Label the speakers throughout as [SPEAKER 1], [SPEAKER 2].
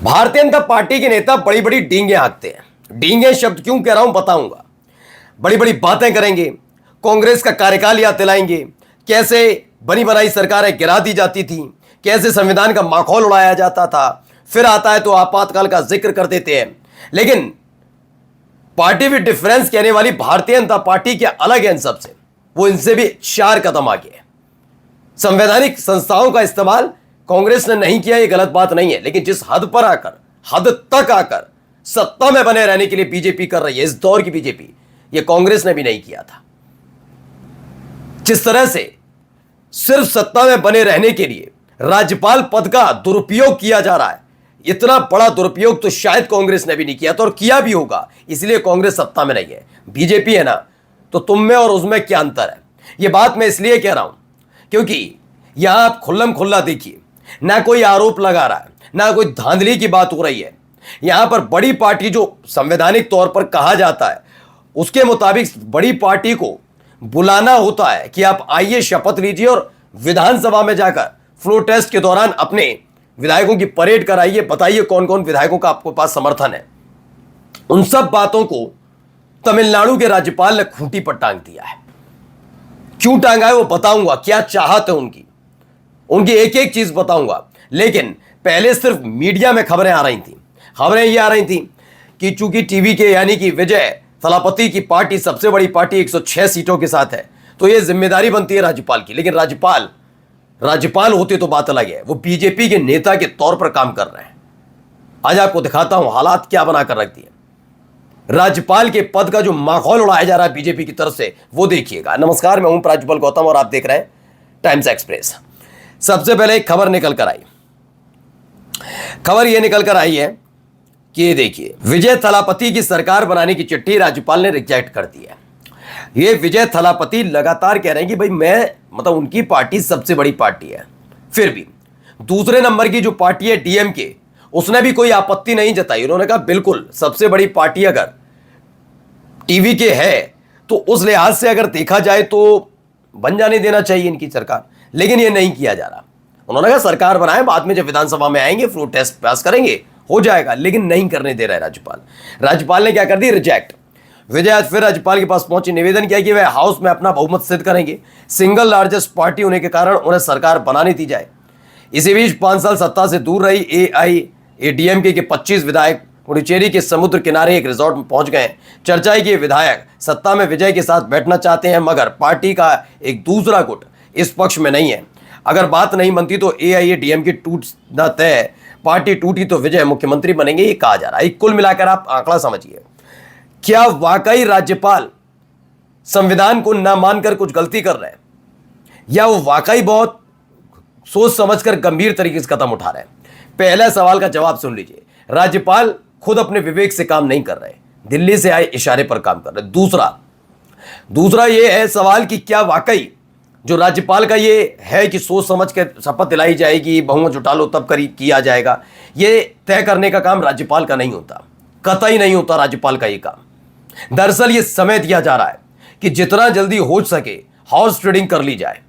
[SPEAKER 1] Bharatiya Janata party के नेता बड़ी बड़ी डींगे हाँकते हैं। डींगे शब्द क्यों कह रहा हूं बताऊंगा। बड़ी बड़ी बातें करेंगे, कांग्रेस का कार्यकाल याद दिलाएंगे, कैसे बनी बनाई सरकारें गिरा दी जाती थी, कैसे संविधान का माखौल उड़ाया जाता था, फिर आता है तो आपातकाल का जिक्र कर देते हैं। लेकिन पार्टी विद डिफरेंस कहने वाली भारतीय जनता पार्टी के अलग है इन सबसे। वो इनसे भी 4 कदम आगे है। संवैधानिक संस्थाओं का इस्तेमाल कांग्रेस ने नहीं किया, ये गलत बात नहीं है, लेकिन जिस हद पर आकर, हद तक आकर सत्ता में बने रहने के लिए बीजेपी कर रही है, इस दौर की बीजेपी, ये कांग्रेस ने भी नहीं किया था। जिस तरह से सिर्फ सत्ता में बने रहने के लिए राज्यपाल पद का दुरुपयोग किया जा रहा है, इतना बड़ा दुरुपयोग तो शायद कांग्रेस ने भी नहीं किया था, और किया भी होगा, इसलिए कांग्रेस सत्ता में नहीं है। बीजेपी है ना, तो तुम में और उसमें क्या अंतर है? यह बात मैं इसलिए कह रहा हूं क्योंकि यहां आप खुल्लम खुल्ला देखिए, ना कोई आरोप लगा रहा है, ना कोई धांधली की बात हो रही है। यहां पर बड़ी पार्टी जो संवैधानिक तौर पर कहा जाता है, उसके मुताबिक बड़ी पार्टी को बुलाना होता है कि आप आइए, शपथ लीजिए और विधानसभा में जाकर फ्लोर टेस्ट के दौरान अपने विधायकों की परेड कराइए, बताइए कौन कौन विधायकों का आपके पास समर्थन है। उन सब बातों को तमिलनाडु के राज्यपाल ने खूंटी पर टांग दिया है। क्यों टांगा है वो बताऊंगा, क्या चाहत है उनकी एक एक चीज बताऊंगा। लेकिन पहले सिर्फ मीडिया में खबरें आ रही थी। खबरें ये आ रही थी कि चूंकि टीवी के यानी कि विजय थलापति की पार्टी सबसे बड़ी पार्टी 106 सीटों के साथ है, तो ये जिम्मेदारी बनती है राज्यपाल की। लेकिन राज्यपाल होते तो बात अलग है, वो बीजेपी के नेता के तौर पर काम कर रहे हैं। आज आपको दिखाता हूं हालात क्या बना कर रख दिए। राज्यपाल के पद का जो माहौल उड़ाया जा रहा है बीजेपी की तरफ से, वो देखिएगा। नमस्कार, मैं हूं प्राज्वल गौतम और आप देख रहे हैं टाइम्स एक्सप्रेस। सबसे पहले एक खबर निकल कर आई। खबर यह निकल कर आई है कि ये देखिए, विजय थलापति की सरकार बनाने की चिट्ठी राज्यपाल ने रिजेक्ट कर दी है। ये विजय थलापति लगातार कह रहे हैं कि भाई मतलब उनकी पार्टी सबसे बड़ी पार्टी है। फिर भी दूसरे नंबर की जो पार्टी है डीएमके, उसने भी कोई आपत्ति नहीं जताई। उन्होंने कहा बिल्कुल सबसे बड़ी पार्टी अगर टीवी के है तो उस लिहाज से अगर देखा जाए तो बन जाने देना चाहिए इनकी सरकार। लेकिन ये नहीं किया जा रहा। उन्होंने कहा सरकार बनाए, बाद में जब विधानसभा में आएंगे फ्लोर टेस्ट पास करेंगे, हो जाएगा। लेकिन नहीं करने दे रहा है राज्यपाल ने क्या कर दी, रिजेक्ट। विजय आज फिर राज्यपाल के पास पहुंचे, निवेदन किया कि वह हाउस में अपना बहुमत सिद्ध करेंगे। सिंगल लार्जेस्ट पार्टी होने के कारण उन्हें सरकार बनाने दी जाए। इसी बीच 5 साल सत्ता से दूर रही एआईएडीएमके के 25 विधायक पुडुचेरी के समुद्र किनारे एक रिजॉर्ट में पहुंच गए। चर्चा है कि विधायक सत्ता में विजय के साथ बैठना चाहते हैं, मगर पार्टी का एक दूसरा गुट इस पक्ष में नहीं है। अगर बात नहीं बनती तो एआईएडीएमके टूटना तय, पार्टी टूटी तो विजय मुख्यमंत्री बनेंगे, ये कहा जा रहा है। कुल मिलाकर आप आंकड़ा समझिए, क्या वाकई राज्यपाल संविधान को ना मानकर कुछ गलती कर रहे हैं, या वो वाकई बहुत सोच समझकर गंभीर तरीके से कदम उठा रहे हैं? पहला सवाल का जवाब सुन लीजिए। राज्यपाल खुद अपने विवेक से काम नहीं कर रहे, दिल्ली से आए इशारे पर काम कर रहे। दूसरा ये है सवाल कि क्या वाकई जो राज्यपाल का ये है कि सोच समझ के शपथ दिलाई जाएगी, बहुमत जुटा लो तब किया जाएगा, ये तय करने का काम राज्यपाल का नहीं होता, कतई नहीं होता राज्यपाल का ये काम। दरअसल ये समय दिया जा रहा है कि जितना जल्दी हो सके हॉर्स ट्रेडिंग कर ली जाए।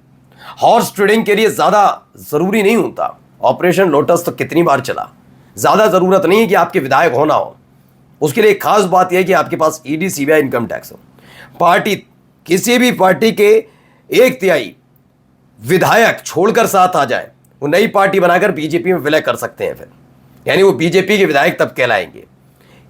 [SPEAKER 1] हॉर्स ट्रेडिंग के लिए ज्यादा जरूरी नहीं होता, ऑपरेशन लोटस तो कितनी बार चला, ज्यादा जरूरत नहीं है कि आपके विधायक होना हो। उसके लिए एक खास बात यह है कि आपके पास ईडी सीबीआई इनकम टैक्स हो। पार्टी, किसी भी पार्टी के 1/3 विधायक छोड़कर साथ आ जाए, वो नई पार्टी बनाकर बीजेपी में विलय कर सकते हैं। फिर यानी वो बीजेपी के विधायक तब कहलाएंगे।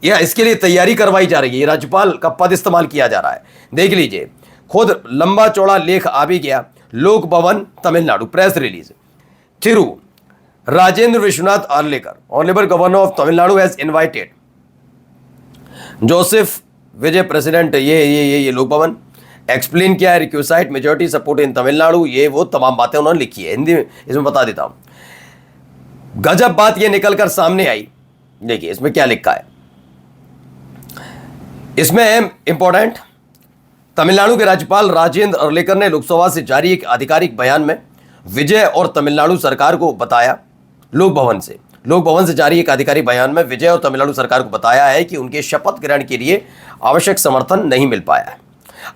[SPEAKER 1] या इसके लिए तैयारी करवाई जा रही है, राज्यपाल का पद इस्तेमाल किया जा रहा है। देख लीजिए, खुद लंबा चौड़ा लेख आ भी गया। लोक भवन Tamil Nadu, press release. Thiru Rajendra Vishwanath Arlekar, honourable governor of Tamil Nadu, has invited Joseph Vijay president, ये लोक भवन। एक्सप्लेन किया है, requisite majority support in Tamil Nadu, ये वो तमाम बातें उन्होंने लिखी है। हिंदी में इसमें बता देता हूं। गजब बात ये निकलकर सामने आई। देखिए इसमें क्या लिखा है, इसमें इंपॉर्टेंट, तमिलनाडु के राज्यपाल राजेंद्र अर्लेकर ने लोकसभा से जारी एक आधिकारिक बयान में विजय और तमिलनाडु सरकार को बताया, लोक भवन से जारी एक आधिकारिक बयान में विजय और तमिलनाडु सरकार को बताया है कि उनके शपथ ग्रहण के लिए आवश्यक समर्थन नहीं मिल पाया है।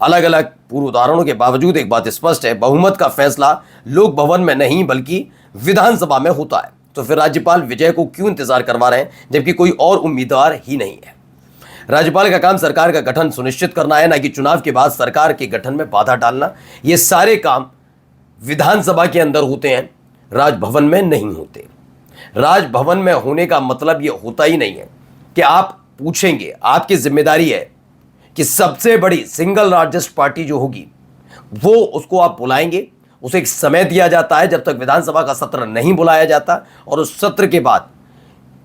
[SPEAKER 1] अलग अलग पूर्व उदाहरणों के बावजूद एक बात स्पष्ट है, बहुमत का फैसला लोक भवन में नहीं बल्कि विधानसभा में होता है। तो फिर राज्यपाल विजय को क्यों इंतजार करवा रहे हैं, जबकि कोई और उम्मीदवार ही नहीं है। राज्यपाल का काम सरकार का गठन सुनिश्चित करना है, ना कि चुनाव के बाद सरकार के गठन में बाधा डालना। ये सारे काम विधानसभा के अंदर होते हैं, राजभवन में नहीं होते। राजभवन में होने का मतलब ये होता ही नहीं है कि आप पूछेंगे, आपकी जिम्मेदारी है कि सबसे बड़ी सिंगल लार्जेस्ट पार्टी जो होगी वो, उसको आप बुलाएंगे। उसे एक समय दिया जाता है, जब तक विधानसभा का सत्र नहीं बुलाया जाता, और उस सत्र के बाद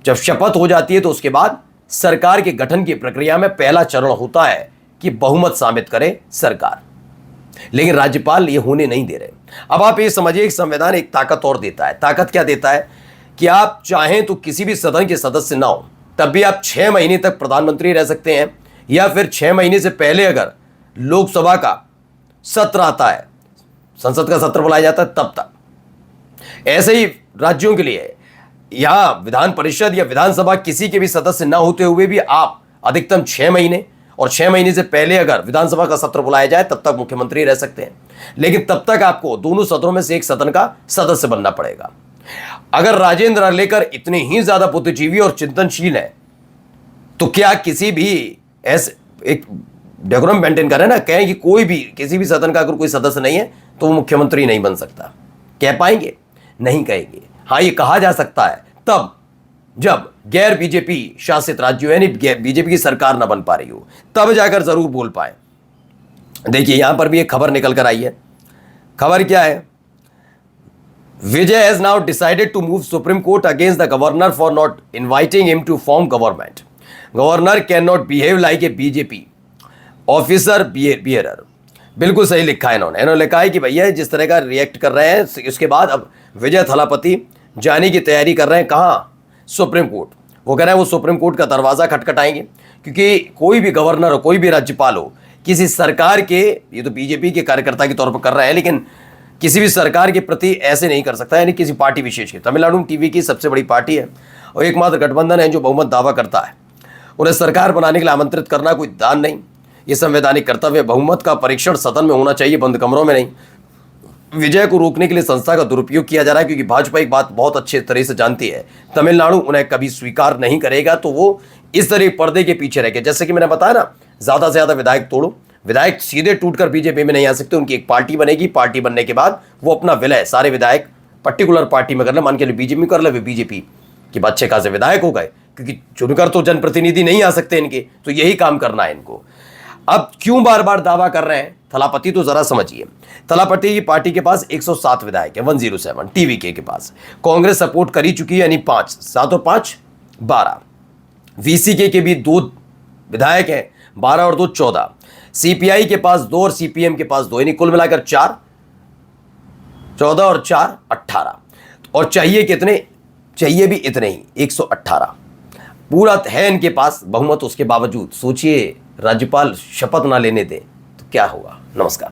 [SPEAKER 1] जब शपथ हो जाती है तो उसके बाद सरकार के गठन की प्रक्रिया में पहला चरण होता है कि बहुमत साबित करे सरकार। लेकिन राज्यपाल ये होने नहीं दे रहे। अब आप ये समझिए, एक संविधान एक ताकत और देता है। ताकत क्या देता है कि आप चाहें तो किसी भी सदन के सदस्य ना हो, तब भी आप 6 महीने तक प्रधानमंत्री रह सकते हैं, या फिर 6 महीने से पहले अगर लोकसभा का सत्र आता है, संसद का सत्र बुलाया जाता है, तब तक। ऐसे ही राज्यों के लिए यहां विधान परिषद या विधानसभा किसी के भी सदस्य ना होते हुए भी आप अधिकतम 6 महीने, और 6 महीने से पहले अगर विधानसभा का सत्र बुलाया जाए तब तक मुख्यमंत्री रह सकते हैं। लेकिन तब तक आपको दोनों सदनों में से एक सदन का सदस्य बनना पड़ेगा। अगर राजेंद्र अर्लेकर इतने ही ज्यादा बुद्धिजीवी और चिंतनशील है, तो क्या किसी भी ऐसे एक डेकोरम मेंटेन करें ना, कहें कि कोई भी किसी भी सदन का अगर कोई सदस्य नहीं है तो वो मुख्यमंत्री नहीं बन सकता, कह पाएंगे? नहीं कहेंगे। हाँ, ये कहा जा सकता है तब जब गैर बीजेपी शासित राज्यों यानी बीजेपी की सरकार ना बन पा रही हो, तब जाकर जरूर बोल पाए। देखिए यहां पर भी एक खबर निकल कर आई है। खबर क्या है? Vijay has now decided to move Supreme Court against the governor for not inviting him to form government. Governor can not behave like a BJP officer behaviour. बिल्कुल सही लिखा है इन्होंने लिखा है कि भैया जिस तरह का रिएक्ट कर रहे हैं, उसके बाद अब विजय थलापति जाने की तैयारी कर रहे हैं। कहाँ? Supreme court. वो कह रहे हैं वो सुप्रीम कोर्ट का दरवाज़ा खटखटाएंगे, क्योंकि कोई भी गवर्नर हो, कोई भी राज्यपाल हो, किसी सरकार के, ये तो बीजेपी के कार्यकर्ता के तौर पर कर रहे हैं, लेकिन किसी भी सरकार के प्रति ऐसे नहीं कर सकता, यानी किसी पार्टी विशेष के। तमिलनाडु टीवी की सबसे बड़ी पार्टी है और एकमात्र गठबंधन है जो बहुमत दावा करता है। उन्हें सरकार बनाने के लिए आमंत्रित करना कोई दान नहीं, ये संवैधानिक कर्तव्य। बहुमत का परीक्षण सदन में होना चाहिए, बंद कमरों में नहीं। विजय को रोकने के लिए संस्था का दुरुपयोग किया जा रहा है, क्योंकि भाजपा एक बात बहुत अच्छे तरह से जानती है, तमिलनाडु उन्हें कभी स्वीकार नहीं करेगा। तो वो इस तरह पर्दे के पीछे रह के, जैसे कि मैंने बताया ना, ज़्यादा से ज़्यादा विधायक तोड़ो। विधायक सीधे टूटकर बीजेपी में नहीं आ सकते, उनकी एक पार्टी बनेगी। पार्टी बनने के बाद वो अपना विलय सारे विधायक पर्टिकुलर पार्टी में कर ले, मान के लिए बीजेपी कर ले, वे बीजेपी के अच्छे खासे विधायक हो गए, क्योंकि चुनकर तो जनप्रतिनिधि नहीं आ सकते इनके, तो यही काम करना है इनको। अब क्यों बार बार दावा कर रहे हैं थलापति? तो जरा समझिए, थलापति की पार्टी के पास 107 विधायक है, 107। टीवीके के पास कांग्रेस सपोर्ट कर ही चुकी है, यानी 5, 7 और 5 12। वीसीके के भी 2 विधायक हैं, 12 और 2 14। सीपीआई के पास 2 और सीपीएम के पास 2, यानी कुल मिलाकर 4, 14 और 4 18। और चाहिए कितने? चाहिए भी इतने ही, 118 पूरा है इनके पास बहुमत। उसके बावजूद सोचिए, राज्यपाल शपथ ना लेने दे तो क्या होगा। नमस्कार।